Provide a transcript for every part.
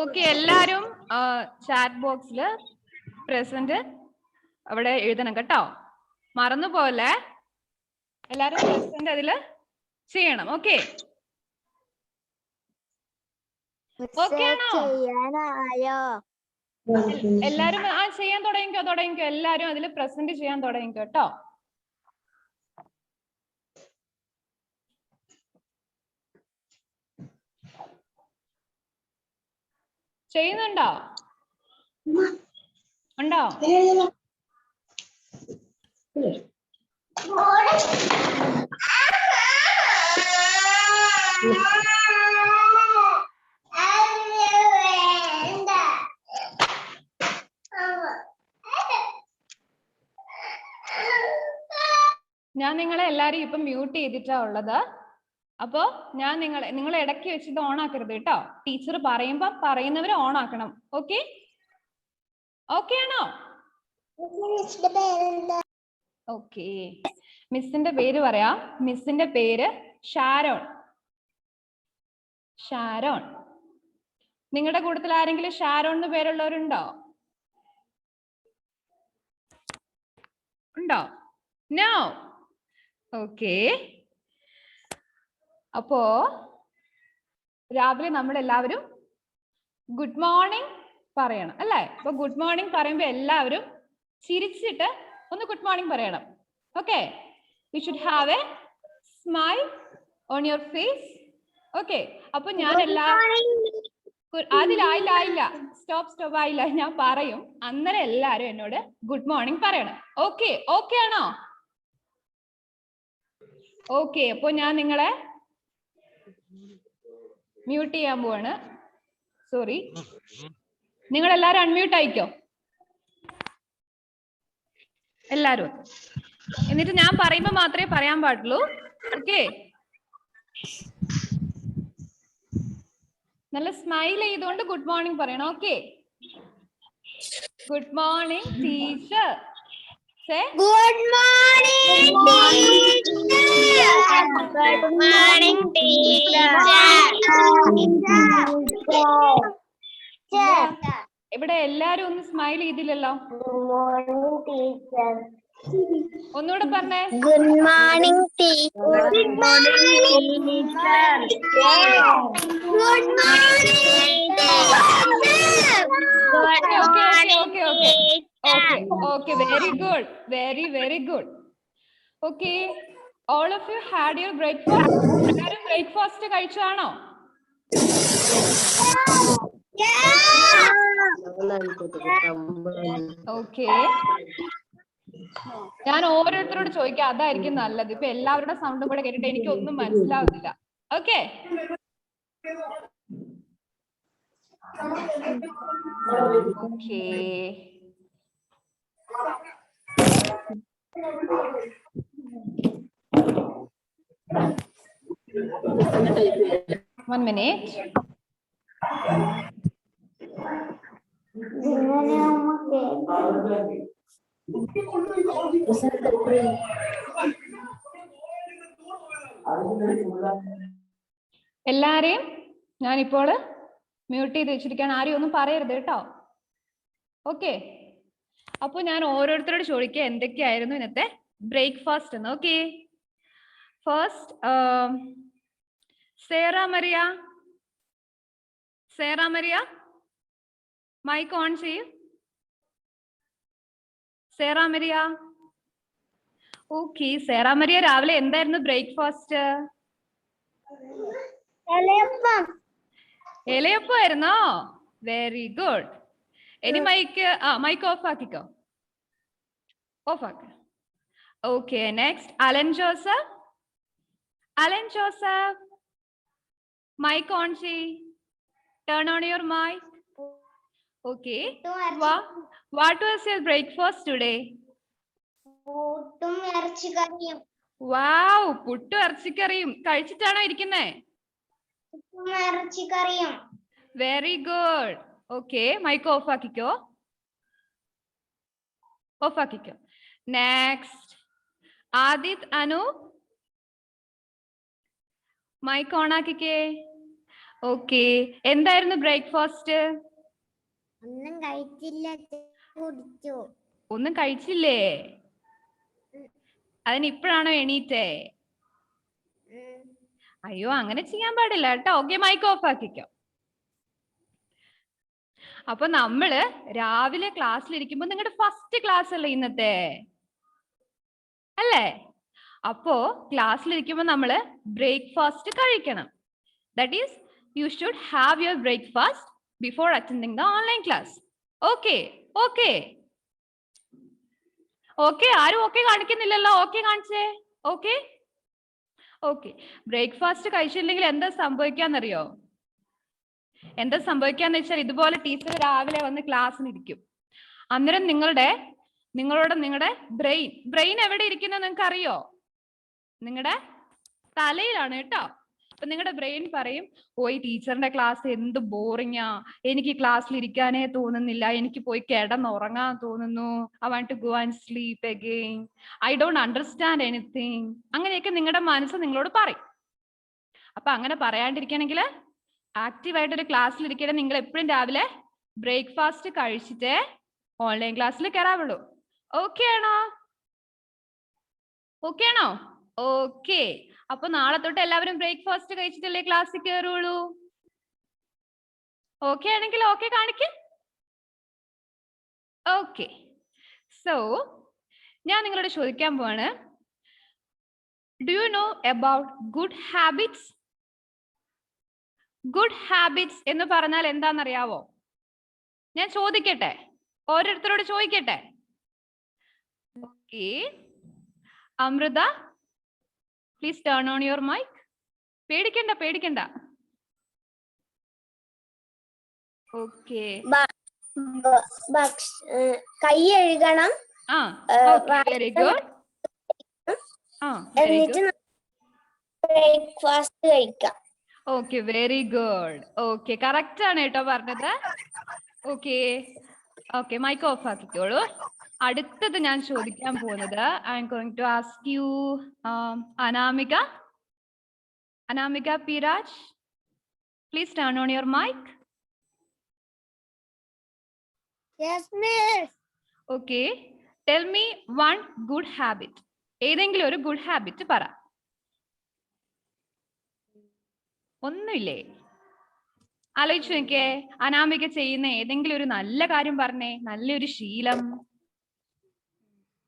Okay, എല്ലാരും chat ബോക്സിൽ present അവിടെ എഴുതണം കേട്ടോ, മറന്നുപോലെ. എല്ലാരും പ്രസന്റ് അതില് ചെയ്യണം. ഓക്കെ, ഓക്കെ ആണോ? എല്ലാരും ചെയ്യാൻ തുടങ്ങിക്കോ. എല്ലാരും അതിൽ പ്രസന്റ് ചെയ്യാൻ തുടങ്ങിക്കോ കേട്ടോ. ചെയ്യുന്നുണ്ടോ? ഉണ്ടോ? ഞാൻ നിങ്ങളെ എല്ലാരും ഇപ്പൊ മ്യൂട്ട് ചെയ്തിട്ടാ ഉള്ളത്. അപ്പോ ഞാൻ നിങ്ങൾ ഇടയ്ക്ക് വെച്ചിട്ട് ഓൺ ആക്കരുത് കേട്ടോ. ടീച്ചർ പറയുമ്പോ പറയുന്നവര് ഓൺ ആക്കണം. ഓക്കെ, ഓക്കെ ആണോ? ഓക്കെ, മിസ്സിന്റെ പേര് പറയാം. മിസ്സിന്റെ പേര് ഷാരോൺ. ഷാരോൺ. നിങ്ങളുടെ കൂട്ടത്തിൽ ആരെങ്കിലും ഷാരോൺ എന്ന് പേരുള്ളവരുണ്ടോ? ഉണ്ടോ? നോ. ഓക്കെ, അപ്പോ രാവിലെ നമ്മൾ എല്ലാവരും ഗുഡ് മോർണിംഗ് പറയണം അല്ലേ? അപ്പൊ ഗുഡ് മോർണിംഗ് പറയുമ്പോ എല്ലാവരും ചിരിച്ചിട്ട് ഒന്ന് ഗുഡ് മോർണിംഗ് പറയണം. Okay, you should have a smile on your face. Okay, അപ്പൊ ഞാൻ ആയില്ല, സ്റ്റോപ്പ് ആയില്ല, ഞാൻ പറയും, അന്നേരം എല്ലാരും എന്നോട് ഗുഡ് മോർണിംഗ് പറയണം. ഓക്കെ, ഓക്കെ ആണോ? ഓക്കെ, അപ്പൊ ഞാൻ നിങ്ങളെ മ്യൂട്ട് ചെയ്യാൻ പോവാണ്. സോറി, നിങ്ങൾ എല്ലാരും അൺമ്യൂട്ട് ആയിക്കോ എല്ലാരും. എന്നിട്ട് ഞാൻ പറയുമ്പോ മാത്രമേ പറയാൻ പാടുള്ളൂ. ഓക്കെ, നല്ല സ്മൈൽ ചെയ്തുകൊണ്ട് ഗുഡ് മോർണിംഗ് പറയണം. Okay, good morning teacher. Good morning, teacher. Good morning, teacher. ഇവിടെ എല്ലാരും ഒന്ന് സ്മൈൽ ചെയ്തില്ലല്ലോ. Good morning, teacher. ഒന്നുകൂടെ പറഞ്ഞേ. Good morning, teacher. Good morning, teacher. Good morning, Okay, very good. Okay, all of you had your breakfast. എല്ലാരും breakfast കഴിച്ചാണോ? Okay, ഞാൻ ഓരോരുത്തരോട് ചോദിക്കാം, അതായിരിക്കും നല്ലത്. ഇപ്പൊ എല്ലാവരുടെ സൗണ്ടും കൂടെ കേട്ടിട്ട് എനിക്ക് ഒന്നും മനസ്സിലാവുന്നില്ല. Okay, okay, one minute. എല്ലാരെയും ഞാനിപ്പോൾ മ്യൂട്ട് ചെയ്ത് വെച്ചിരിക്കുകയാണ്. ആരും ഒന്നും പറയരുത് കേട്ടോ. ഓക്കെ, അപ്പൊ ഞാൻ ഓരോരുത്തരോട് ചോദിക്കുക എന്തൊക്കെയായിരുന്നു ഇന്നത്തെ ബ്രേക്ക്ഫാസ്റ്റ് എന്ന്. Okay, first Sera Maria mic on ചെയ്യൂ. സേറ മരിയ. ഓക്കെ, സേറ മരിയ രാവിലെ എന്തായിരുന്നു ബ്രേക്ക്ഫാസ്റ്റ്? ഇലയപ്പമായിരുന്നോ? Very good. ഇനി മൈക്ക് ഓഫ് ആക്കിക്കോ. Okay, next Alan Joseph mic on ചെയ്. Turn on your mic. Okay, what was your breakfast today? പുട്ടും ഇറച്ചിക്കറിയും. Wow, പുട്ടും ഇറച്ചിക്കറിയും കഴിച്ചിട്ടാണോ ഇരിക്കുന്നേ? പുട്ടും ഇറച്ചിക്കറിയും. Very good. Okay, mic off ആക്കിക്കോ. Next Adith Anu mic on ആക്കിക്കേ. ഓക്കെ, എന്തായിരുന്നു ബ്രേക്ക്ഫാസ്റ്റ്? ഒന്നും കഴിച്ചില്ല, കുടിച്ചു. ഒന്നും കഴിച്ചില്ലേ? അതിന് ഇപ്പോഴാണോ എണീറ്റേ? അയ്യോ, അങ്ങനെ ചെയ്യാൻ പാടില്ല കേട്ടോ. ഓക്കെ, മൈക്ക് ഓഫ് ആക്കിക്കോ. അപ്പൊ നമ്മള് രാവിലെ ക്ലാസ്സിലിരിക്കുമ്പോ നിങ്ങളുടെ ഫസ്റ്റ് ക്ലാസ് അല്ലേ ഇന്നത്തെ, അല്ലേ? അപ്പോ ക്ലാസ്സിലിരിക്കുമ്പോ നമ്മള് ബ്രേക്ക്ഫാസ്റ്റ് കഴിക്കണം. That is U should have your breakfast before attending the online class. Okay okay okay, ആരും ഓക്കെ കാണിക്കുന്നില്ലല്ലോ. ഓക്കെ കാണിച്ചേ. Okay okay. ബ്രേക്ക്ഫാസ്റ്റ് കഴിച്ചില്ലെങ്കിൽ എന്താ സംഭവിക്കാന്നറിയോ? എന്താ സംഭവിക്കാന്ന് വെച്ചാൽ ഇതുപോലെ ടീച്ചർ രാവിലെ വന്ന് ക്ലാസ്സിന് ഇരിക്കും. അന്നേരം നിങ്ങളുടെ ബ്രെയിൻ എവിടെ ഇരിക്കുന്നത് നിങ്ങൾക്ക് അറിയോ? നിങ്ങളുടെ തലയിലാണ് കേട്ടോ. അപ്പൊ നിങ്ങളുടെ ബ്രെയിൻ പറയും, ഓ ഈ ടീച്ചറിന്റെ ക്ലാസ് എന്ത് ബോറിങ്ങാ, എനിക്ക് ക്ലാസ്സിൽ ഇരിക്കാനേ തോന്നുന്നില്ല, എനിക്ക് പോയി കിടന്നുറങ്ങാൻ തോന്നുന്നു, I want to go and sleep again, I don't understand anything. അങ്ങനെയൊക്കെ നിങ്ങളുടെ മനസ്സ് നിങ്ങളോട് പറയും. അപ്പൊ അങ്ങനെ പറയാണ്ടിരിക്കണമെങ്കിൽ ആക്റ്റീവായിട്ടൊരു ക്ലാസ്സിൽ ഇരിക്കണം. നിങ്ങൾ എപ്പോഴും രാവിലെ ബ്രേക്ക്ഫാസ്റ്റ് കഴിച്ചിട്ടേ ഓൺലൈൻ ക്ലാസ്സിൽ കയറാവുള്ളൂ. ഓക്കെ ആണോ? ഓക്കെ ആണോ? ഓക്കെ. അപ്പൊ നാളെ തൊട്ട് എല്ലാവരും ബ്രേക്ക്ഫാസ്റ്റ് കഴിച്ചിട്ടല്ലേ ക്ലാസ്സിൽ കയറുള്ളൂ. ഓക്കെ ആണെങ്കിൽ ഓക്കെ കാണിക്ക്. ഓക്കെ. സോ ഞാൻ നിങ്ങളോട് ചോദിക്കാൻ പോവാണ്, do you know about good habits? Good habits എന്ന് പറഞ്ഞാൽ എന്താണെന്നറിയാവോ? ഞാൻ ചോദിക്കട്ടെ, ഓരോരുത്തരോട് ചോദിക്കട്ടെ. Okay, Amrita, please turn on your mic. പേടിക്കണ്ട. ഓക്കെ, കൈ കഴുകണം. Very good. എന്നിട്ട് ബ്രേക്ക്ഫാസ്റ്റ് കഴിക്കാം. Okay, very good. Okay, correct ആണ് കേട്ടോ പറഞ്ഞത്. ഓക്കെ ഓക്കെ, മൈക്ക് ഓഫ് ആക്കിക്കോളൂ. അടുത്തത് ഞാൻ ചോദിക്കാൻ പോകുന്നത്, I am going to ask you Anamika. Anamika P Raj, please turn on your mic. Yes, miss. Okay, tell me one good habit. ഏതെങ്കിലും ഒരു ഗുഡ് ഹാബിറ്റ് പറ. ഒന്നുമില്ലേ? ആലോചിച്ചു നോക്കിയേ. അനാമിക ചെയ്യുന്ന ഏതെങ്കിലും ഒരു നല്ല കാര്യം പറഞ്ഞേ, നല്ലൊരു ശീലം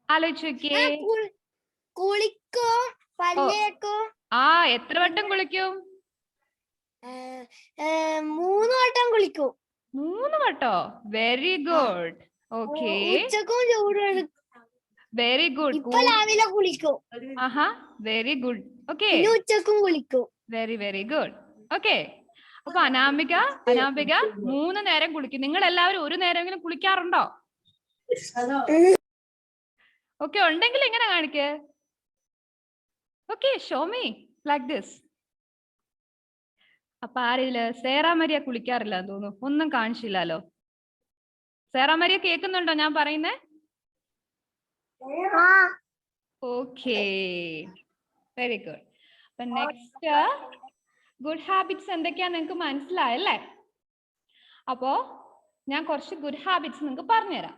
ആലോചിച്ചു നോക്കിയേ. കുളിക്കും, പല്ലേക്കും. എത്ര വട്ടം കുളിക്കും? 3 വട്ടം കുളിക്കും. 3 വട്ടോ? Very good. ഓക്കെ, ഉച്ചക്കും ചൂട്. Very good. രാവിലെ കുളിക്കും. Very good. ഓക്കെ, ഉച്ചക്കും കുളിക്കും. Very good. ഓക്കെ, അപ്പൊ അനാമിക 3 നേരം കുളിക്കും. നിങ്ങൾ എല്ലാവരും ഒരു നേരമെങ്കിലും കുളിക്കാറുണ്ടോ? ഓക്കെ, ഉണ്ടെങ്കിൽ എങ്ങനെ കാണിക്ക്. Okay, show me like this. അപ്പൊ ആരില്ല? സേറ മരിയ കുളിക്കാറില്ല എന്ന് തോന്നുന്നു. ഒന്നും കാണിച്ചില്ലല്ലോ. സേറ മരിയ കേൾക്കുന്നുണ്ടോ ഞാൻ പറയുന്നേ? Okay, very good. അപ്പൊ നെക്സ്റ്റ് ഗുഡ് ഹാബിറ്റ്സ് എന്തൊക്കെയാ നിങ്ങൾക്ക് മനസ്സിലായല്ലേ? അപ്പോ ഞാൻ കുറച്ച് ഗുഡ് ഹാബിറ്റ്സ് നിങ്ങൾക്ക് പറഞ്ഞുതരാം.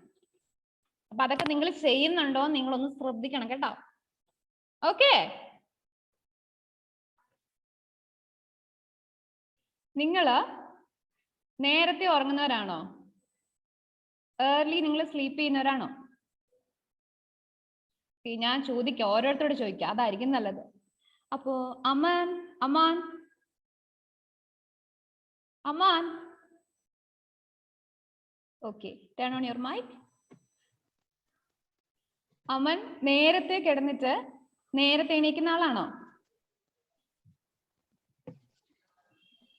അപ്പൊ അതൊക്കെ നിങ്ങൾ ചെയ്യുന്നുണ്ടോ നിങ്ങളൊന്ന് ശ്രദ്ധിക്കണം കേട്ടോ. ഓക്കെ, നിങ്ങള് നേരത്തെ ഉറങ്ങുന്നവരാണോ? ഏർലി നിങ്ങൾ സ്ലീപ്പ് ചെയ്യുന്നവരാണോ? ഞാൻ ചോദിക്കാം, ഓരോരുത്തരോട് ചോദിക്കാം, അതായിരിക്കും നല്ലത്. അപ്പോ Aman okay, turn on your mic. Aman നേരത്തെ കിടന്നിട്ട് നേരത്തെ എണീക്കുന്ന ആളാണോ?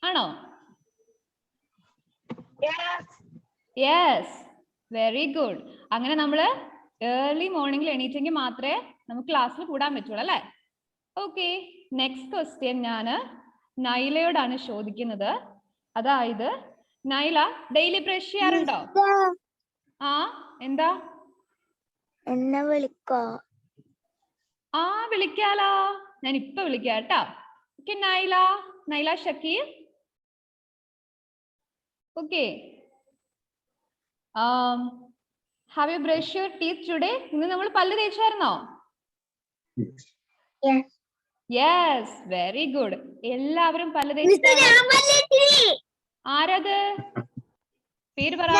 ആണോ? Yes, very good. അങ്ങനെ നമ്മള് ഏർലി മോർണിംഗിൽ എണീറ്റെങ്കിൽ മാത്രമേ നമുക്ക് ക്ലാസ്സിൽ കൂടാൻ പറ്റുള്ളൂ അല്ലേ? ഓക്കെ, നെക്സ്റ്റ് ക്വസ്റ്റ്യൻ ഞാൻ നൈലയോടാണ് ചോദിക്കുന്നത്. അതായത് നൈല ഡെയിലി ബ്രഷ് ചെയ്യാറുണ്ടോ? എന്താ? എന്നെ വിളിക്കോ? വിളിക്കാലോ, ഞാൻ ഇപ്പൊ വിളിക്കാം കേട്ടോ. Okay, Nyla Shakir, Okay. Have you brushed your teeth today? ഇന്ന് നമ്മൾ പല്ല് തേച്ചായിരുന്നോ? Yes. Yes, very good. എല്ലാവരും പല്ല് തേച്ചിട്ടാണ്. ആരത്? പേര് പറ.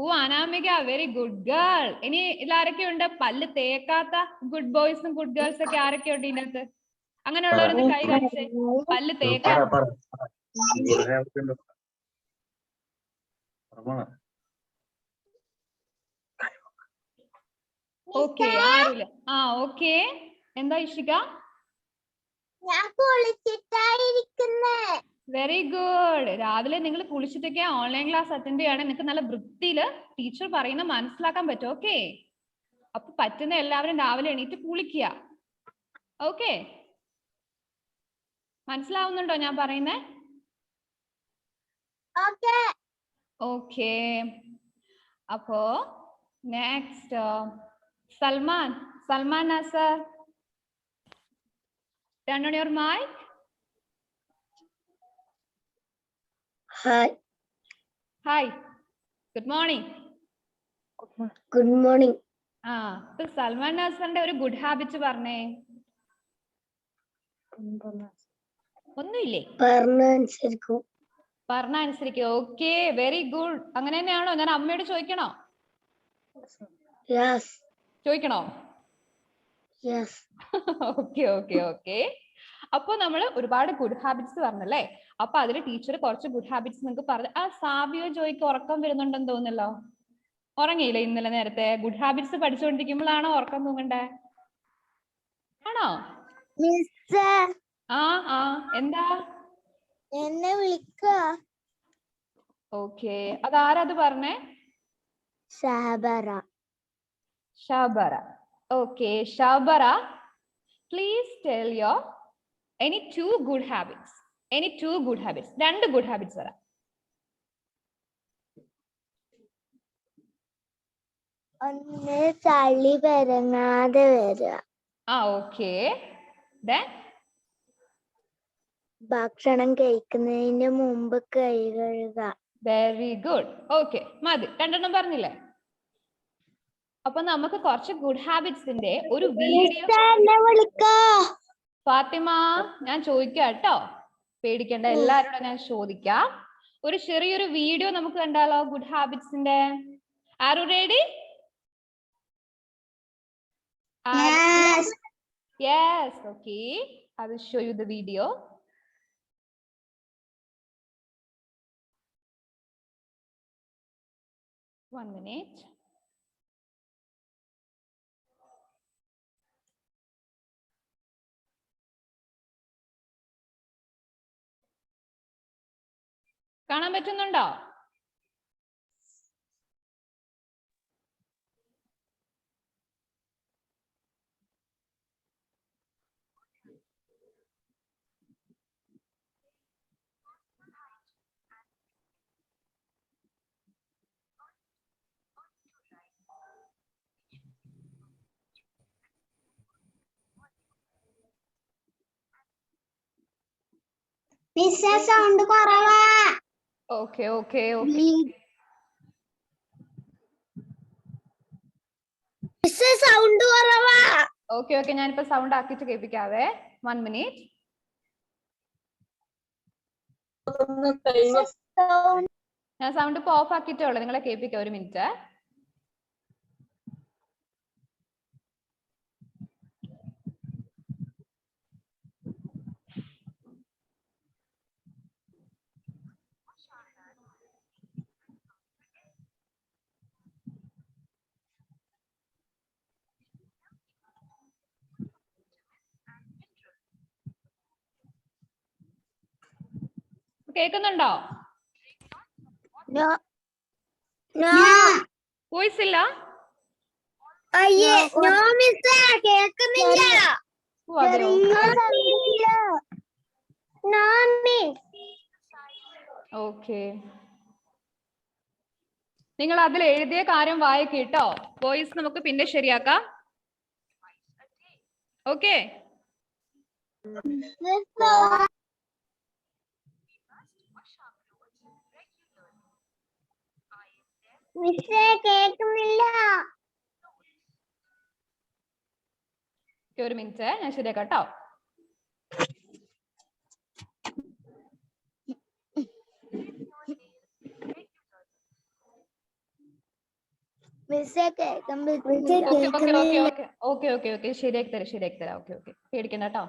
ഓ, അനാമിക, വെരി ഗുഡ് ഗേൾ. ഇനി ഇതിലാരൊക്കെ ഉണ്ട് പല്ല് തേക്കാത്ത ഗുഡ് ബോയ്സും ഗുഡ് ഗേൾസ് ഒക്കെ ആരൊക്കെ ഉണ്ട് ഇതിനകത്ത്? അങ്ങനെയുള്ളവരൊന്ന് കൈ കാണിച്ചേ. പല്ല് തേക്കാത്ത. ഓക്കെ, ആരുമില്ല. ആ, ഓക്കെ. എന്താ ഇഷിക? Very good. രാവിലെ നിങ്ങൾ കുളിച്ചിട്ടൊക്കെ ഓൺലൈൻ ക്ലാസ് അറ്റൻഡ് ചെയ്യണം. നിങ്ങൾക്ക് നല്ല വൃത്തിയില് ടീച്ചർ പറയുന്ന മനസ്സിലാക്കാൻ പറ്റും. ഓക്കെ, അപ്പൊ പറ്റുന്ന എല്ലാവരും രാവിലെ എണീറ്റ് കുളിക്കുക. ഓക്കെ, മനസ്സിലാവുന്നുണ്ടോ ഞാൻ പറയുന്നേ? ഓക്കെ, അപ്പോ next Salman. Salman Nasar, turn on your mic. Hi. Hi. Good morning. Good morning. ആ, ഇപ്പൊ സൽമാൻ നാസറിന്റെ ഒരു ഗുഡ് ഹാബിറ്റ് പറഞ്ഞേ. ഒന്നുമില്ലേ? പറഞ്ഞ അനുസരിക്കും. Okay, very good. അങ്ങനെ തന്നെയാണോ? ഞാൻ അമ്മയോട് ചോദിക്കണോ? ചോദിക്കണോ? Okay okay okay. അപ്പൊ നമ്മള് ഒരുപാട് ഗുഡ് ഹാബിറ്റ്സ് പറഞ്ഞല്ലേ. അപ്പൊ അതില് ടീച്ചർ കുറച്ച് ഗുഡ് ഹാബിറ്റ്സ് നിങ്ങൾക്ക് പറഞ്ഞു. ആ, സാവിയോ ജോയ്ക്ക് ഉറക്കം വരുന്നുണ്ടെന്ന് തോന്നുന്നല്ലോ. ഉറങ്ങിയില്ലേ ഇന്നലെ നേരത്തെ? ഗുഡ് ഹാബിറ്റ്സ് പഠിച്ചുകൊണ്ടിരിക്കുമ്പോഴാണോ ഉറക്കം തൂങ്ങണ്ടേ? ആണോ? ആ ആ, എന്താ? എന്നെ വിളിക്ക. ഓക്കെ, അതാരത് പറഞ്ഞേ? Shahabara. Shabara. Okay, Shabara, please tell your any two good habits. Any two good habits. രണ്ട് good habits പറ. ഒന്ന് ചളി പെരങ്ങാതെ വരിക. ആ, ഓക്കെ. Then ഭക്ഷണം കഴിക്കുന്നതിന് മുമ്പ് കൈ കഴുകുക. Very good. ഓക്കെ, മതി. രണ്ടെണ്ണം പറഞ്ഞില്ലേ? അപ്പൊ നമുക്ക് കുറച്ച് ഗുഡ് ഹാബിറ്റ്സിന്റെ ഒരു വീഡിയോ. ഫാത്തിമ, ഞാൻ ചോദിക്കാം കേട്ടോ, പേടിക്കണ്ട. എല്ലാവരോടും ഞാൻ ചോദിക്കാം. ഒരു ചെറിയൊരു വീഡിയോ നമുക്ക് കണ്ടാലോ ഗുഡ് ഹാബിറ്റ്സിന്റെ? Are you ready? Yes, okay. I will show you the video. One minute. കാണാൻ പറ്റുന്നുണ്ടോ? സൗണ്ട് കുറവാ. Okay okay okay. സൗണ്ട് കുറവാ. ഓക്കെ ഓക്കെ, ഞാനിപ്പോ സൗണ്ട് ആക്കിയിട്ട് കേൾപ്പിക്കാവേ. 1 minute. ഞാൻ സൗണ്ട് ഇപ്പൊ ഓഫ് ആക്കിയിട്ടേ ഉള്ളൂ. നിങ്ങളെ കേൾപ്പിക്കാം. 1 minute. കേൾക്കുന്നുണ്ടോ? വോയിസ് ഇല്ല? കേൾക്കുന്നില്ല. ഓക്കെ, നിങ്ങൾ അതിൽ എഴുതിയ കാര്യം വായിക്കട്ടോ. വോയിസ് നമുക്ക് പിന്നെ ശരിയാക്കാം. ഓക്കെ, മിസ്സേ കേൾക്കുന്നില്ല. ഒരു മിനിറ്റ് ഞാൻ ശരിയാക്കാം കേട്ടോ. മിസ്സേ കേൾക്കാൻ ഓക്കെ ശരിയാക്കി തരാം. ഓക്കെ പേടിക്കണ്ട കേട്ടോ.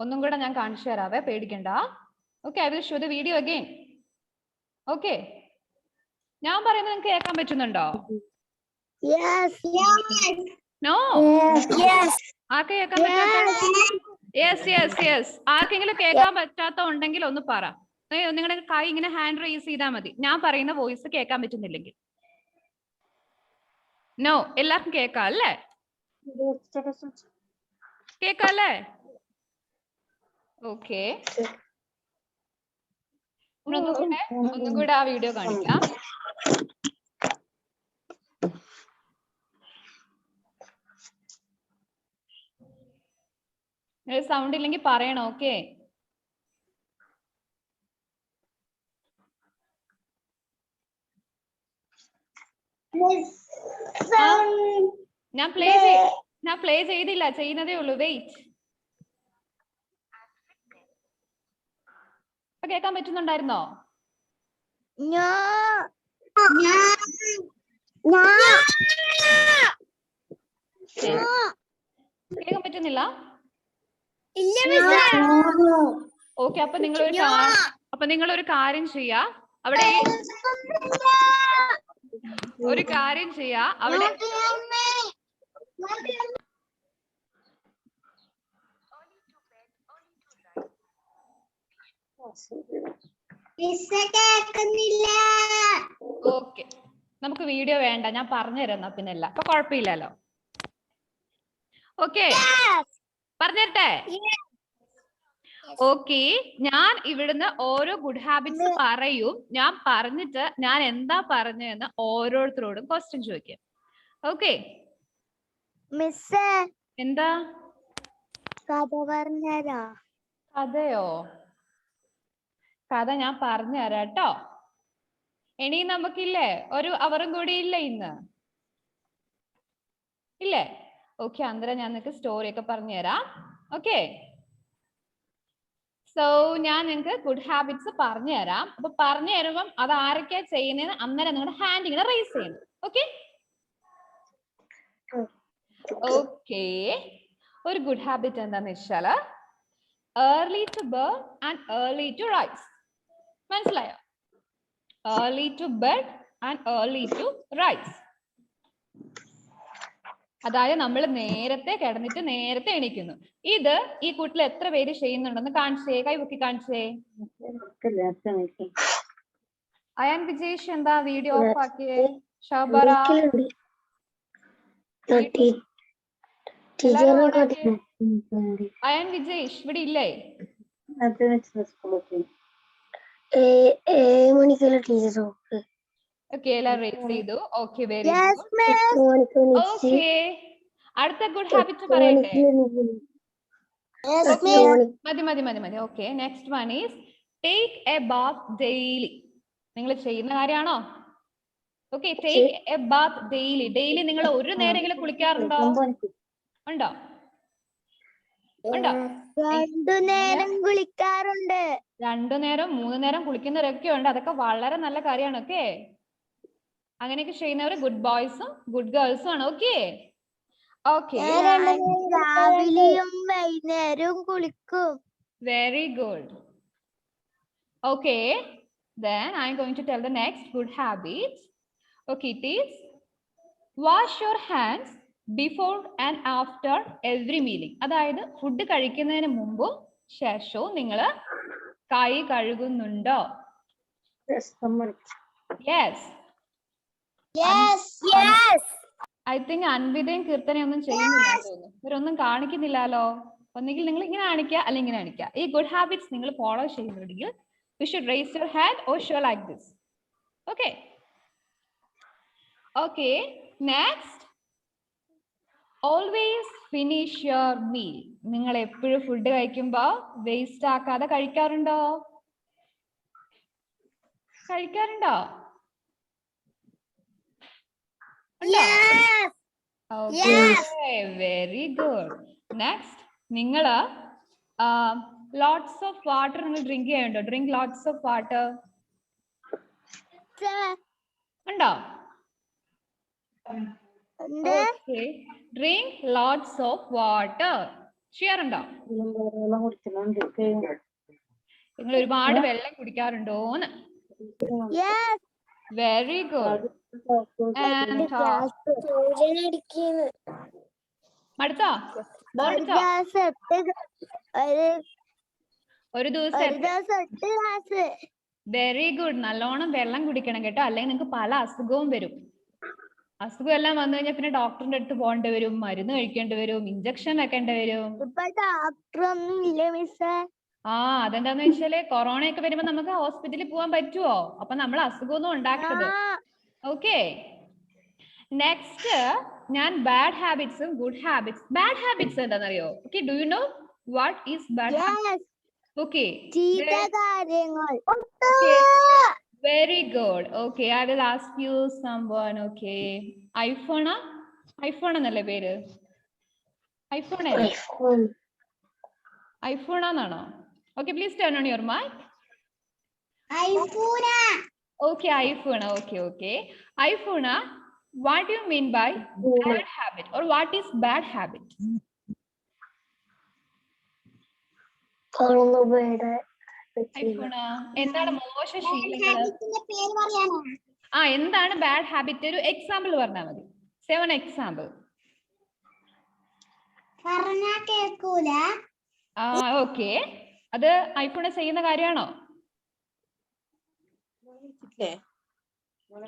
ഒന്നും കൂടെ ഞാൻ കാണിച്ചു തരാവേ, പേടിക്കണ്ട. Okay, I will show the video again. Okay, ഞാൻ പറയുന്നത് നിങ്ങൾക്ക് കേൾക്കാൻ പറ്റുന്നുണ്ടോ? നോ, ആർക്ക് കേൾക്കാൻ പറ്റാത്ത? യെസ്. ആർക്കെങ്കിലും കേൾക്കാൻ പറ്റാത്ത ഉണ്ടെങ്കിൽ ഒന്ന് പറ. നിങ്ങളുടെ കൈ ഇങ്ങനെ ഹാൻഡ് റേസ് ചെയ്താൽ മതി, ഞാൻ പറയുന്ന വോയിസ് കേൾക്കാൻ പറ്റുന്നില്ലെങ്കിൽ. നോ, എല്ലാവർക്കും കേൾക്കാം അല്ലേ? കേൾക്കാം അല്ലേ? ഓക്കെ, ഒന്നും കൂടെ ആ വീഡിയോ കാണിക്കാം. സൗണ്ട് ഇല്ലെങ്കിൽ പറയണം. ഓക്കെ, ഞാൻ പ്ലേ ചെയ്തില്ല, ചെയ്യുന്നതേ ഉള്ളൂ. വെയിറ്റ്. ഇപ്പൊ കേൾക്കാൻ പറ്റുന്നുണ്ടായിരുന്നോ? കേൾക്കാൻ പറ്റുന്നില്ല? ഓക്കെ, അപ്പൊ നിങ്ങളൊരു കാര്യം ചെയ്യാ. അവിടെ ഒരു കാര്യം ചെയ്യാ. അവിടെ ഓക്കെ, നമുക്ക് വീഡിയോ വേണ്ട, ഞാൻ പറഞ്ഞുതരാം പിന്നല്ല. അപ്പൊ കുഴപ്പമില്ലല്ലോ. ഓക്കെ, പറഞ്ഞുതരട്ടെ? ഓക്കെ, ഞാൻ ഇവിടുന്ന് ഓരോ ഗുഡ് ഹാബിറ്റ്സ് പറയും. ഞാൻ പറഞ്ഞിട്ട് ഞാൻ എന്താ പറഞ്ഞതെന്ന് ഓരോരുത്തരോടും ക്വസ്റ്റ്യൻ ചോദിക്കും. ഓക്കെ മിസ്സേ, എന്താ? കഥ പറഞ്ഞുതരാ. കഥയോ? കഥ ഞാൻ പറഞ്ഞു തരാം കേട്ടോ. ഇനി നമുക്കില്ലേ ഒരു അവറും കൂടി ഇല്ലേ ഇന്ന്? ഇല്ലേ? ഓക്കെ, അന്നേരം ഞാൻ നിങ്ങൾക്ക് സ്റ്റോറി ഒക്കെ പറഞ്ഞു തരാം. ഓക്കെ, സോ ഞാൻ നിങ്ങൾക്ക് ഗുഡ് ഹാബിറ്റ്സ് പറഞ്ഞു തരാം. അപ്പൊ പറഞ്ഞു തരുമ്പം അത് ആരൊക്കെയാ ചെയ്യുന്നതെന്ന് അന്നേരം നിങ്ങളുടെ ഹാൻഡ് ഇങ്ങനെ റേസ് ചെയ്യണം. ഓക്കെ ഓക്കെ, ഒരു ഗുഡ് ഹാബിറ്റ് എന്താന്ന് വെച്ചാല് early to bed and early to rise. മനസ്സിലായോ? Early to bed and early to rise. അതായത് നമ്മൾ നേരത്തെ കിടന്നിട്ട് നേരത്തെ എണീക്കുന്നു. ഇത് ഈ കൂട്ടിൽ എത്ര പേര് ചെയ്യുന്നുണ്ടെന്ന് കാണിച്ചേ, കൈപൊക്കി കാണിച്ചേ. അയാൻ വിജേഷ് എന്താ വീഡിയോ ഓഫ് ആക്കിയേ? ഷബറ, അയാൻ വിജേഷ് ഇവിടെ ഇല്ലേ? ഓക്കെ, എല്ലാം റേസ് ചെയ്തു. Okay, very good. ഓക്കെ, അടുത്ത ഗുഡ് ഹാബിറ്റ് പറയട്ടെ? മതി. Okay, next one is take a bath daily. നിങ്ങൾ ചെയ്യുന്ന കാര്യമാണോ? Okay, take a bath daily. Daily നിങ്ങൾ ഒരു നേരെങ്കിലും കുളിക്കാറുണ്ടോ? ഉണ്ടോ? 2 നേരം കുളിക്കാറുണ്ട്. 2 നേരം 3 നേരം കുളിക്കുന്നവരൊക്കെ ഉണ്ട്. അതൊക്കെ വളരെ നല്ല കാര്യമാണ്. ഓക്കെ, അങ്ങനെയൊക്കെ ചെയ്യുന്നവര് ഗുഡ് ബോയ്സും ഗുഡ് ഗേൾസും ആണ്. ഓക്കെ ഓക്കെ, രാവിലെയും വൈകുന്നേരവും കുളിക്കും. Very good. Okay, then I'm going to tell the next good habit. Okay, it is wash your hands before and after every meal. അതായത് ഫുഡ് കഴിക്കുന്നതിന് മുമ്പും ശേഷവും നിങ്ങൾ കൈ കഴുകുന്നുണ്ടോ? Yes. I think അൻവിതയും കീർത്തനയും ഒന്നും ചെയ്യുന്നില്ല തോന്നുന്നു. ഇവരൊന്നും കാണിക്കുന്നില്ലല്ലോ. ഒന്നുകിൽ നിങ്ങൾ ഇങ്ങനെ കാണിക്കുക അല്ലെങ്കിൽ ഇങ്ങനെ കാണിക്കുക. ഈ ഗുഡ് ഹാബിറ്റ്സ് നിങ്ങൾ ഫോളോ ചെയ്യുന്നുണ്ടെങ്കിൽ you should raise your hand or show like this. Okay, next, always finish your meal. നിങ്ങൾ എപ്പോഴും ഫുഡ് കഴിക്കുമ്പോ വേസ്റ്റ് ആക്കാതെ കഴിക്കാറുണ്ടോ? കഴിക്കാറുണ്ടോ? Very good. നെക്സ്റ്റ്, നിങ്ങള് ലോട്ട്സ് ഓഫ് വാട്ടർ നിങ്ങൾ ഡ്രിങ്ക് ചെയ്യുന്നുണ്ടോ? ഡ്രിങ്ക് ലോട്ട്സ് ഓഫ് വാട്ടർ ഉണ്ടോ? ഡ്രിങ്ക് ലോട്ട്സ് ഓഫ് വാട്ടർ ചെയ്യാറുണ്ടോ? നിങ്ങൾ ഒരുപാട് വെള്ളം കുടിക്കാറുണ്ടോന്ന്? Very good. അടുത്തോ? ഒരു ദിവസം വെരി ഗുഡ്. നല്ലോണം വെള്ളം കുടിക്കണം കേട്ടോ, അല്ലെങ്കിൽ നിങ്ങൾക്ക് പല അസുഖവും വരും. അസുഖം എല്ലാം വന്നു കഴിഞ്ഞാൽ പിന്നെ ഡോക്ടറിന്റെ അടുത്ത് പോകേണ്ടി വരും, മരുന്ന് കഴിക്കേണ്ടി വരും, ഇഞ്ചക്ഷൻ വെക്കേണ്ടി വരും. അതെന്താന്ന് വെച്ചാല് കൊറോണ ഒക്കെ വരുമ്പോ നമുക്ക് ഹോസ്പിറ്റലിൽ പോകാൻ പറ്റുമോ? അപ്പൊ നമ്മൾ അസുഖമൊന്നും ഉണ്ടാക്കരുത്. ഓക്കെ, നെക്സ്റ്റ് ഞാൻ ബാഡ് ഹാബിറ്റ്സും ഗുഡ് ഹാബിറ്റ്സ്. ബാഡ് ഹാബിറ്റ്സ് എന്താണെന്നറിയോ? Okay, do you know what is bad habits? Okay, very good. Okay, I will ask you someone. Okay, iPhone എന്നല്ലേ പേര്? iPhone ആണോ? Okay, please turn on your mic. Okay, iPhone. Okay. iPhone, what do you mean by bad habit, or what is bad habit? iPhone, എന്താണ് മോശ ശീലങ്ങൾ? എന്താണ് bad habit? ഒരു example പറഞ്ഞാൽ മതി. 7 എക്സാമ്പിൾ. ഓക്കെ, അത് ഐഫോൺ ചെയ്യുന്ന കാര്യമാണോ?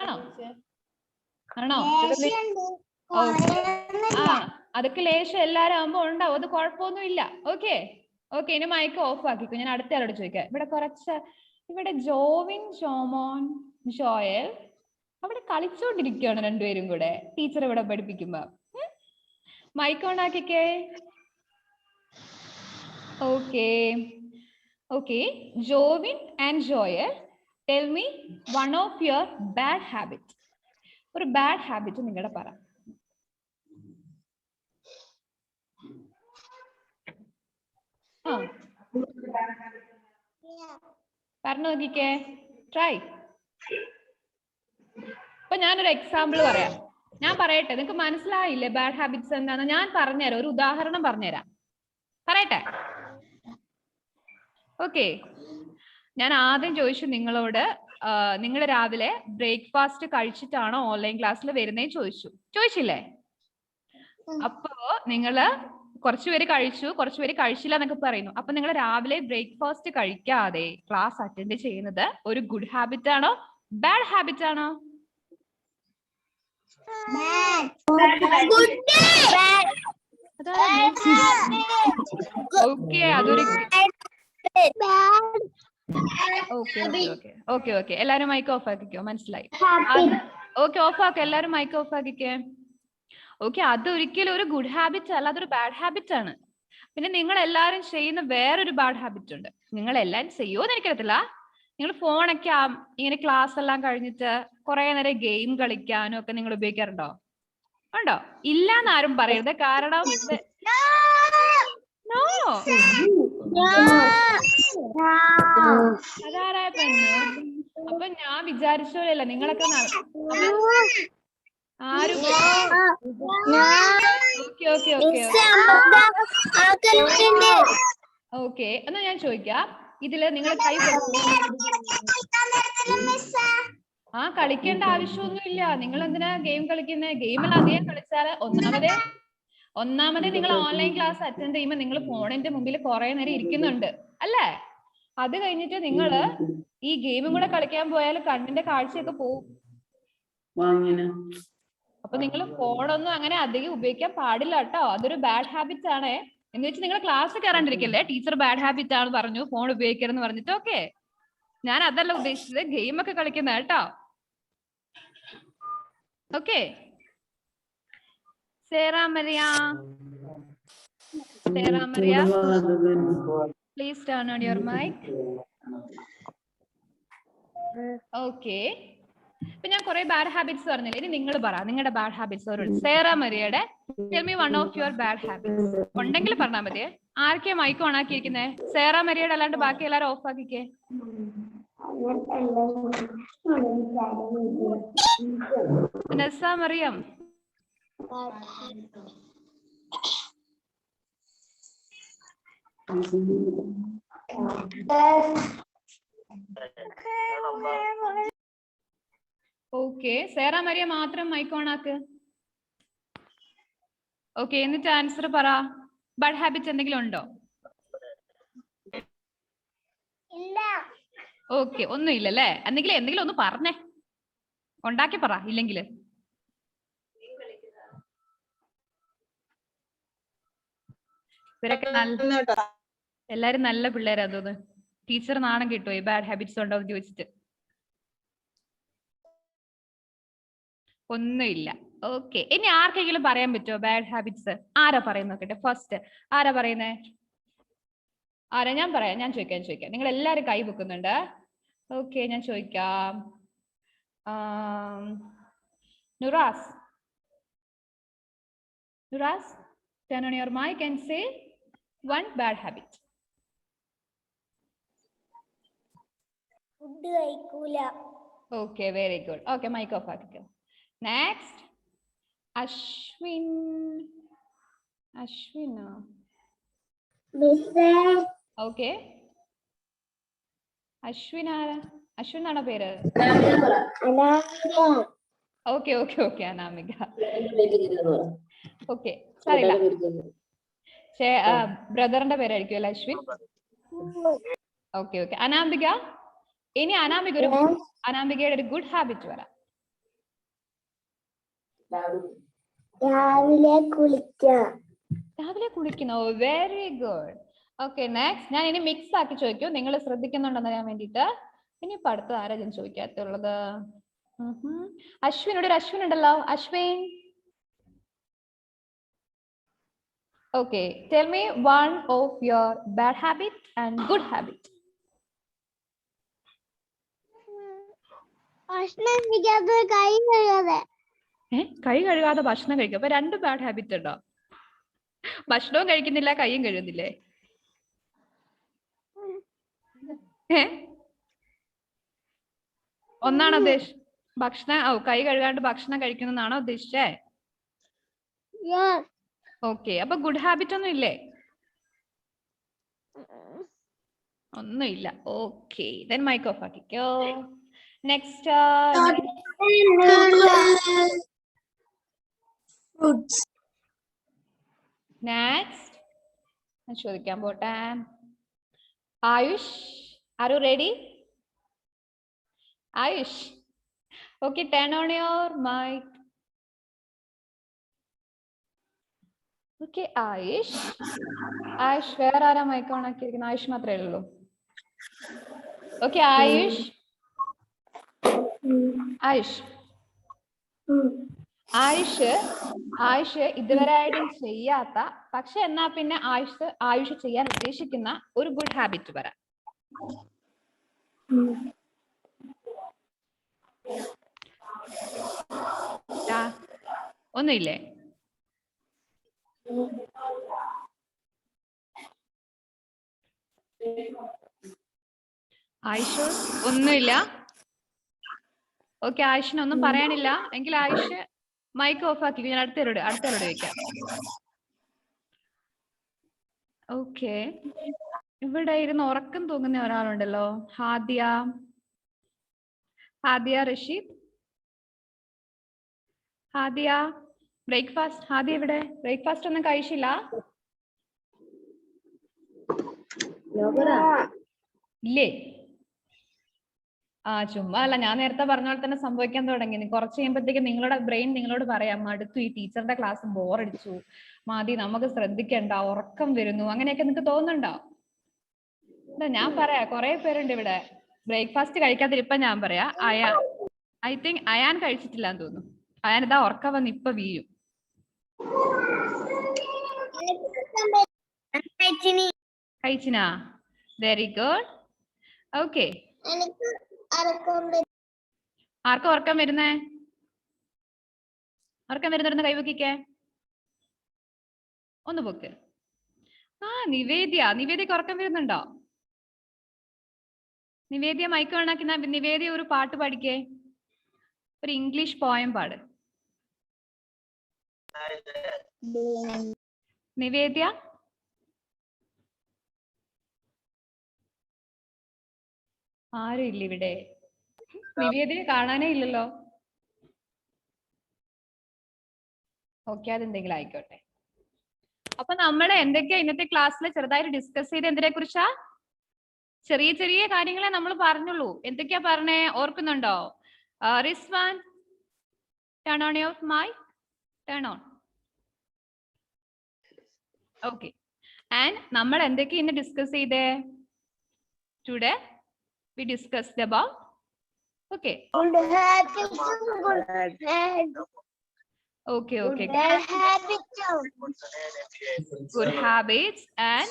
ആണോ? അതൊക്കെ ലേശം എല്ലാരും ആകുമ്പോ ഉണ്ടാവും, അത് കുഴപ്പമൊന്നും ഇല്ല. ഓക്കെ, ഇനി മൈക്ക് ഓഫ് ആക്കിക്കോ. ഞാൻ അടുത്ത ആളോട് ചോദിക്കാം. ഇവിടെ ജോവിൻ, ജോമോൻ, ജോയൽ അവിടെ കളിച്ചോണ്ടിരിക്കുകയാണ് രണ്ടുപേരും കൂടെ, ടീച്ചർ ഇവിടെ പഠിപ്പിക്കുമ്പോ. മൈക്ക് ഓൺ ആക്കിക്കേ. Okay, Jovin and Joel, tell me one of your bad habit. ഒരു ബാഡ് ഹാബിറ്റ് നിങ്ങളുടെ പറ. പറഞ്ഞു നോക്കിക്കേ, ട്രൈ. അപ്പൊ ഞാനൊരു എക്സാമ്പിൾ പറയാം. ഞാൻ പറയട്ടെ, നിങ്ങൾക്ക് മനസ്സിലായില്ലേ ബാഡ് ഹാബിറ്റ്സ് എന്താണെന്ന്? ഞാൻ പറഞ്ഞുതരാം, ഒരു ഉദാഹരണം പറഞ്ഞുതരാം. പറയട്ടെ? ഓക്കെ, ഞാൻ ആദ്യം ചോദിച്ചു നിങ്ങളോട്, നിങ്ങൾ രാവിലെ ബ്രേക്ക്ഫാസ്റ്റ് കഴിച്ചിട്ടാണോ ഓൺലൈൻ ക്ലാസ്സിൽ വരുന്നേ ചോദിച്ചില്ലേ? അപ്പോ നിങ്ങള് കുറച്ചുപേര് കഴിച്ചു, കുറച്ചുപേര് കഴിച്ചില്ല എന്നൊക്കെ പറയുന്നു. അപ്പൊ നിങ്ങൾ രാവിലെ ബ്രേക്ക്ഫാസ്റ്റ് കഴിക്കാതെ ക്ലാസ് അറ്റൻഡ് ചെയ്യുന്നത് ഒരു ഗുഡ് ഹാബിറ്റ് ആണോ, ബാഡ് ഹാബിറ്റ് ആണോ? ഓക്കെ, അതൊരു ഓക്കെ എല്ലാരും മൈക്ക് ഓഫ് ആക്കിക്കോ. മനസ്സിലായി? ഓക്കെ, ഓഫ് ആക്കുക. എല്ലാരും മൈക്ക് ഓഫ് ആക്കിക്കേ. ഓക്കെ, അതൊരിക്കലും ഒരു ഗുഡ് ഹാബിറ്റ് അല്ല, അതൊരു ബാഡ് ഹാബിറ്റ് ആണ്. പിന്നെ നിങ്ങൾ എല്ലാരും ചെയ്യുന്ന വേറൊരു ബാഡ് ഹാബിറ്റ് ഉണ്ട്. നിങ്ങൾ എല്ലാരും ചെയ്യുമോന്ന് എനിക്കറിയത്തില്ല. നിങ്ങൾ ഫോണൊക്കെ ഇങ്ങനെ ക്ലാസ് എല്ലാം കഴിഞ്ഞിട്ട് കുറെ നേരം ഗെയിം കളിക്കാനും ഒക്കെ നിങ്ങൾ ഉപയോഗിക്കാറുണ്ടോ? ഉണ്ടോ? ഇല്ലാന്ന് ആരും പറയരുത്, കാരണം അതാരായ പെണ്ണു? അപ്പൊ ഞാൻ വിചാരിച്ചോലല്ല നിങ്ങളൊക്കെ ആരും. ഓക്കെ, എന്നാ ഞാൻ ചോദിക്കാം, ഇതില് നിങ്ങൾ കൈ കളിക്കേണ്ട ആവശ്യമൊന്നുമില്ല. നിങ്ങൾ എന്തിനാ ഗെയിം കളിക്കുന്നത്? ഗെയിമിൽ അധികം കളിച്ചാൽ ഒന്നാമതേ നിങ്ങൾ ഓൺലൈൻ ക്ലാസ് അറ്റൻഡ് ചെയ്യുമ്പോൾ നിങ്ങൾ ഫോണിന്റെ മുമ്പിൽ കുറെ നേരം ഇരിക്കുന്നുണ്ട് അല്ലേ? അത് കഴിഞ്ഞിട്ട് നിങ്ങള് ഈ ഗെയിമും കൂടെ കളിക്കാൻ പോയാൽ കണ്ണിന്റെ കാഴ്ചയൊക്കെ പോവും. അപ്പൊ നിങ്ങൾ ഫോണൊന്നും അങ്ങനെ അധികം ഉപയോഗിക്കാൻ പാടില്ല കേട്ടോ. അതൊരു ബാഡ് ഹാബിറ്റ് ആണ്. എന്ന് വെച്ച് നിങ്ങൾ ക്ലാസ് കയറാണ്ടിരിക്കല്ലേ. ടീച്ചർ ബാഡ് ഹാബിറ്റ് ആണ് പറഞ്ഞു, ഫോൺ ഉപയോഗിക്കരുതെന്ന് പറഞ്ഞിട്ട്. ഓക്കെ, ഞാൻ അതല്ല ഉദ്ദേശിച്ചത്, ഗെയിം ഒക്കെ കളിക്കുന്ന കേട്ടോ. Okay, Sarah Maria. Sarah Maria. Please turn on your mic. Okay. ഇപ്പൊ ഞാൻ കുറെ ബാഡ് ഹാബിറ്റ്സ് പറഞ്ഞില്ലേ, ഇനി നിങ്ങൾ പറ നിങ്ങളുടെ ബാഡ് ഹാബിറ്റ്സ്. സേറ മരിയയുടെ tell me one of your bad habits ഉണ്ടെങ്കിൽ പറഞ്ഞാൽ മതിയേ. ആർക്കെ മൈക്ക് ഓൺ ആക്കിയിരിക്കുന്നേ? സേറ മരിയയുടെ അല്ലാണ്ട് ബാക്കി എല്ലാരും ഓഫ് ആക്കിക്കേ. നസ മറിയം. ഓക്കെ, സേറ മരിയ മാത്രം മൈക്ക് ഓൺ ആക്ക്. ഓക്കെ, എന്നിട്ട് ആൻസർ പറ. ബാഡ് ഹാബിറ്റ്സ് എന്തെങ്കിലും ഉണ്ടോ? ഓക്കെ, ഒന്നും ഇല്ലല്ലേ. എന്തെങ്കിലും ഒന്ന് പറഞ്ഞേ, ഉണ്ടാക്കി പറ. ഇല്ലെങ്കിൽ ഇവരൊക്കെ എല്ലാരും നല്ല പിള്ളേരാ തോന്നുന്നു. ടീച്ചർ നാണം കിട്ടുമോ ഈ ബാഡ് ഹാബിറ്റ്സ് ഉണ്ടോ എന്ന് ചോദിച്ചിട്ട്? ഒന്നുമില്ല. ഓക്കെ, ഇനി ആർക്കെങ്കിലും പറയാൻ പറ്റുമോ ബാഡ് ഹാബിറ്റ്സ്? ആരാ പറയുന്ന നോക്കട്ടെ. ഫസ്റ്റ് ആരാ പറയുന്നേ? ആരാ? ഞാൻ പറയാം, ഞാൻ ചോദിക്കാം. നിങ്ങൾ എല്ലാരും കൈ വെക്കുന്നുണ്ട്. ഓക്കെ, ഞാൻ ചോദിക്കാം. നുറാസ്, turn on your mic and say one bad habit. Food കഴിക്കൂല. Okay, very good. Okay, mic off ആക്കിക്കോ. Next, Ashwin. Okay. Ashwin ആരാ? അശ്വിൻ എന്നാണോ പേര്? ഓക്കെ, അനാമിക. ഓക്കെ, സാരില്ല. ബ്രദറിന്റെ പേരായിരിക്കും അല്ലേ അശ്വിൻ? ഓക്കെ. അനാമിക. ഇനി അനാമികയുടെ ഒരു ഗുഡ് ഹാബിറ്റ് വരാം. രാവിലെ കുളിക്കുന്നു. Very good. Okay, next. ഞാൻ ഇനി മിക്സ് ആക്കി ചോദിക്കും, നിങ്ങൾ ശ്രദ്ധിക്കുന്നുണ്ടെന്ന് അറിയാൻ വേണ്ടിട്ട്. ഇനി ഇപ്പൊ അടുത്ത ആരാ ഞാൻ ചോദിക്കാത്തുള്ളത്? അശ്വിനോട്. ഒരു അശ്വിൻ ഉണ്ടല്ലോ. Ashwin. Okay, tell me one of your bad habit and good habit. കൈ കഴുകാതെ ഭക്ഷണം കഴിക്കും. അപ്പൊ രണ്ട് ബാഡ് ഹാബിറ്റ് ഉണ്ടോ? ഭക്ഷണവും കഴിക്കുന്നില്ല, കൈയും കഴുകുന്നില്ലേ? ഒന്നാണോ ഉദ്ദേശിച്ചത്? കൈ കഴുകാണ്ട് ഭക്ഷണം കഴിക്കുന്നതാണോ ഉദ്ദേശിച്ചേ? ഓക്കെ, അപ്പൊ ഗുഡ് ഹാബിറ്റ് ഒന്നും ഇല്ലേ? ഒന്നുമില്ല. ഓക്കെ, then mic off ആക്കിക്കോ. നെക്സ്റ്റ്. ഞാൻ ചോദിക്കാൻ പോട്ടെ. Ayush, are you ready? Ayush. Okay, turn on your mic. Okay, Ayush. വേറെ ആരാ മൈക്ക് ഓൺ ആക്കിയിരിക്കുന്നത്? ആയുഷ് മാത്രമേ ഉള്ളൂ. ഓക്കെ, ആയുഷ് ഇതുവരെയായിട്ടും ചെയ്യാത്ത, പക്ഷെ എന്നാ പിന്നെ ആയുഷ് ചെയ്യാൻ ഉദ്ദേശിക്കുന്ന ഒരു ഗുഡ് ഹാബിറ്റ് പറ. ഒന്നുമില്ലേ? ആയുഷ് ഒന്നുമില്ല. ഓക്കെ, ആയുഷിനൊന്നും പറയാനില്ല. എങ്കിൽ ആയുഷ് മൈക്ക് ഓഫ് ആക്കി. ഞാൻ അടുത്തവരോട് ചോദിക്കാം. ഓക്കെ, ഇവിടെ ഇരുന്ന് ഉറക്കം തൂങ്ങുന്ന ഒരാളുണ്ടല്ലോ. ഹാദിയ റഷീദ്. ഹാദിയ, ബ്രേക്ക്ഫാസ്റ്റ്. ഹാദിയ ഇവിടെ ബ്രേക്ക്ഫാസ്റ്റ് ഒന്നും കഴിച്ചില്ല? ഇല്ലേ? ചുമ്മാ അല്ല, ഞാൻ നേരത്തെ പറഞ്ഞ പോലെ തന്നെ സംഭവിക്കാൻ തുടങ്ങി. കുറച്ച് കഴിയുമ്പോഴത്തേക്ക് നിങ്ങളുടെ ബ്രെയിൻ നിങ്ങളോട് പറയാം, മടുത്തു, ഈ ടീച്ചറിന്റെ ക്ലാസ് ബോറടിച്ചു, മതി, നമുക്ക് ശ്രദ്ധിക്കണ്ട, ഉറക്കം വരുന്നു, അങ്ങനെയൊക്കെ നിങ്ങൾക്ക് തോന്നുന്നുണ്ടോ? ഞാൻ പറയാ, കുറെ പേരുണ്ട് ഇവിടെ ബ്രേക്ക്ഫാസ്റ്റ് കഴിക്കാതിരിപ്പം. ഞാൻ പറയാ, ഐ തിങ്ക് അയാൻ കഴിച്ചിട്ടില്ല എന്ന് തോന്നുന്നു. അയാൻ ഇതാ ഉറക്കം വന്ന് ഇപ്പൊ വീഴും. കഴിച്ചിനാ? Very good. ഓക്കെ. ആർക്കും ഉറക്കം വരുന്നേ? ഉറക്കം വരുന്നവരുന്ന് കൈവക്കിക്കേ. ഒന്ന് പൊക്ക്. നിവേദ്യക്ക് ഉറക്കം വരുന്നുണ്ടോ? നിവേദ്യ മൈക്ക് വേണാക്കുന്ന നിവേദ്യ ഒരു പാട്ട് പാടിക്കേ. ഒരു ഇംഗ്ലീഷ് പോയം പാട്. നിവേദ്യ ആരും ഇല്ല ഇവിടെ. നിവേദ്യ കാണാനേ ഇല്ലല്ലോ. ഓക്കെ, അതെന്തെങ്കിലും ആയിക്കോട്ടെ. അപ്പൊ നമ്മൾ എന്തൊക്കെയാ ഇന്നത്തെ ക്ലാസ്സിൽ ചെറുതായിട്ട് ഡിസ്കസ് ചെയ്ത് എന്തിനെ കുറിച്ചാ? ചെറിയ ചെറിയ കാര്യങ്ങളെ നമ്മൾ പറഞ്ഞുള്ളൂ. എന്തൊക്കെയാ പറഞ്ഞേ ഓർക്കുന്നുണ്ടോ? Rizwan, turn on your mic. Turn on. Okay. And നമ്മൾ എന്തൊക്കെയാ ഇന്ന് ഡിസ്കസ് ചെയ്തേ? Today we discussed about okay good habits and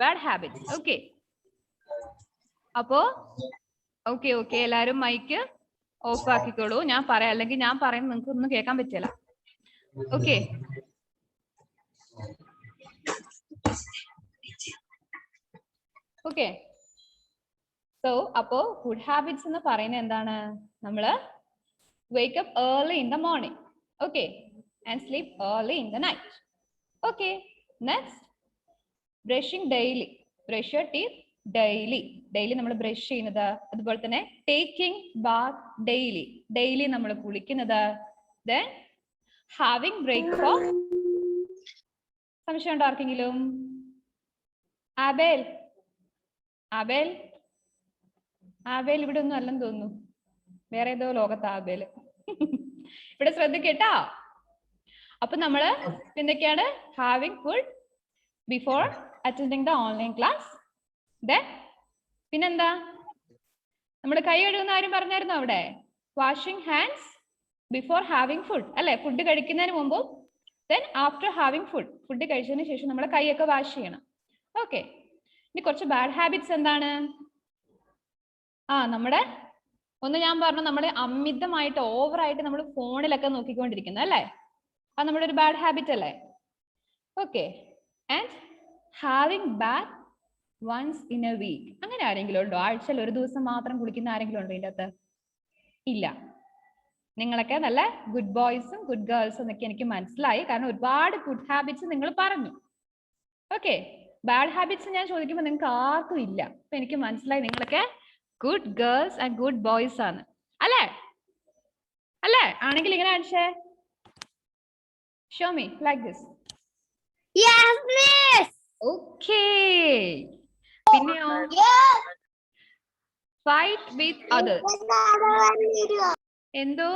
bad habits. Okay, അപ്പോ ഓക്കെ എല്ലാരും മൈക്ക് ഓഫ് ആക്കിക്കോളൂ. ഞാൻ പറയാം, അല്ലെങ്കിൽ ഞാൻ പറയുന്നത് നിങ്ങൾക്ക് ഒന്നും കേൾക്കാൻ പറ്റില്ല. Okay, okay. സോ അപ്പോ ഗുഡ് ഹാബിറ്റ്സ് എന്ന് പറയുന്നത് എന്താണ്? നമ്മള് wake up early in the morning, okay, and sleep early in the night. Okay, next, brushing daily. Brush your teeth daily. Daily നമ്മൾ ബ്രഷ് ചെയ്യുന്നത്. അതുപോലെ തന്നെ taking bath daily. Daily നമ്മൾ കുളിക്കുന്നത്. Then having breakfast. സംശയം ഉണ്ടോ ആർക്കെങ്കിലും? ആബേൽ ഇവിടെ ഒന്നും അല്ലെന്ന് തോന്നുന്നു. വേറെ ഏതോ ലോകത്ത് ആബേല്. ഇവിടെ ശ്രദ്ധിക്കട്ടോ. അപ്പൊ നമ്മള് എന്തൊക്കെയാണ്? Having food before attending the online class. പിന്നെന്താ? നമ്മൾ കൈ കഴുകുന്ന കാര്യം പറഞ്ഞായിരുന്നു അവിടെ. Washing hands before having food അല്ലെ? ഫുഡ് കഴിക്കുന്നതിന് മുമ്പും then after having food. Food കഴിച്ചതിന് ശേഷം നമ്മൾ കൈയൊക്കെ വാഷ് ചെയ്യണം. ഓക്കെ. ഇനി കുറച്ച് ബാഡ് ഹാബിറ്റ്സ് എന്താണ്? നമ്മുടെ ഒന്ന് ഞാൻ പറഞ്ഞു, നമ്മള് അമിതമായിട്ട് ഓവറായിട്ട് നമ്മൾ ഫോണിലൊക്കെ നോക്കിക്കൊണ്ടിരിക്കുന്നത് അല്ലേ? അത് നമ്മുടെ ഒരു ബാഡ് ഹാബിറ്റ് അല്ലേ? Okay. And having bath once in a week. അങ്ങനെ ആരെങ്കിലും ഉണ്ടോ? ആഴ്ചയിൽ ഒരു ദിവസം മാത്രം കുളിക്കുന്ന ആരെങ്കിലും ഉണ്ടോ ഇതിൻ്റെ അകത്ത്? ഇല്ല. നിങ്ങളൊക്കെ നല്ല ഗുഡ് ബോയ്സും ഗുഡ് ഗേൾസും എന്നൊക്കെ എനിക്ക് മനസ്സിലായി. കാരണം ഒരുപാട് ഗുഡ് ഹാബിറ്റ്സ് നിങ്ങൾ പറഞ്ഞു. ഓക്കെ. ബാഡ് ഹാബിറ്റ്സ് ഞാൻ ചോദിക്കുമ്പോൾ നിങ്ങൾക്ക് ആർക്കും ഇല്ല. അപ്പൊ എനിക്ക് മനസ്സിലായി നിങ്ങളൊക്കെ good girls and good boys ആണ് അല്ലേ? അല്ലേ? ആണെങ്കിൽ ഇങ്ങനെ കാണിച്ചേ. Show me like this. Yes, miss. Okay. പിന്നെയോ? Fight with others. എന്തോ?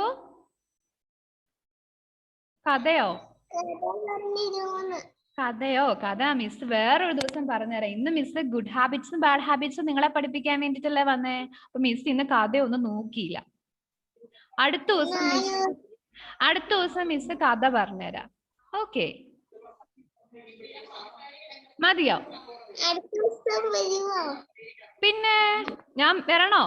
കഥയോ? കഥ മിസ് വേറൊരു ദിവസം പറഞ്ഞുതരാം. ഇന്ന് മിസ് ഗുഡ് ഹാബിറ്റ്സും ബാഡ് ഹാബിറ്റ്സും നിങ്ങളെ പഠിപ്പിക്കാൻ വേണ്ടിട്ടല്ലേ വന്നേ. അപ്പൊ മിസ് ഇന്ന് കഥയൊന്നും നോക്കിയില്ല. അടുത്ത ദിവസം മിസ് കഥ പറഞ്ഞുതരാം. ഓക്കെ, മതിയോ? പിന്നെ ഞാൻ വരണോ?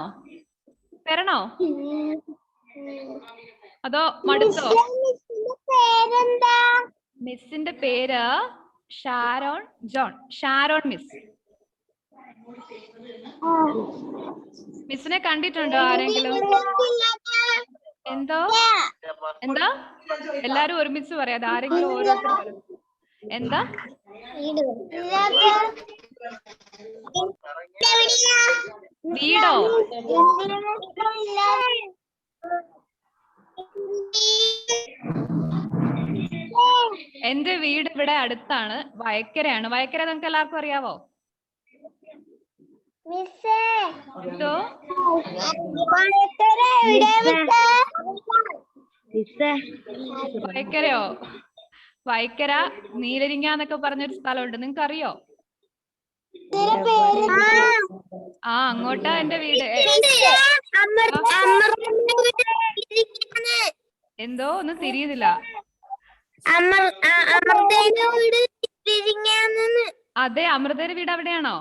അതോ മടുത്തോ? മിസ്സിന്റെ പേര് ഷാരോൺ ജോൺ. ഷാരോൺ മിസ്. മിസ്സിനെ കണ്ടിട്ടുണ്ടോ ആരെങ്കിലും? എന്തോ എല്ലാരും ഒരുമിച്ച് പറയാതെ ആരെങ്കിലും ഓരോരുത്തർ പറയും. എന്താ? വീടോ? എന്റെ വീട് ഇവിടെ അടുത്താണ്. വയക്കരയാണ്. വയക്കര നിങ്ങൾക്ക് എല്ലാവർക്കും അറിയാവോ? എന്തോ? വയക്കരയോ? വയക്കര നീലരിങ്ങ എന്നൊക്കെ പറഞ്ഞൊരു സ്ഥലമുണ്ട്. നിങ്ങൾക്ക് അറിയോ? അങ്ങോട്ടാ എന്റെ വീട്. എന്തോ ഒന്നും തിരിയുന്നില്ല. അതെ, അമൃതയുടെ വീട് അവിടെയാണോ?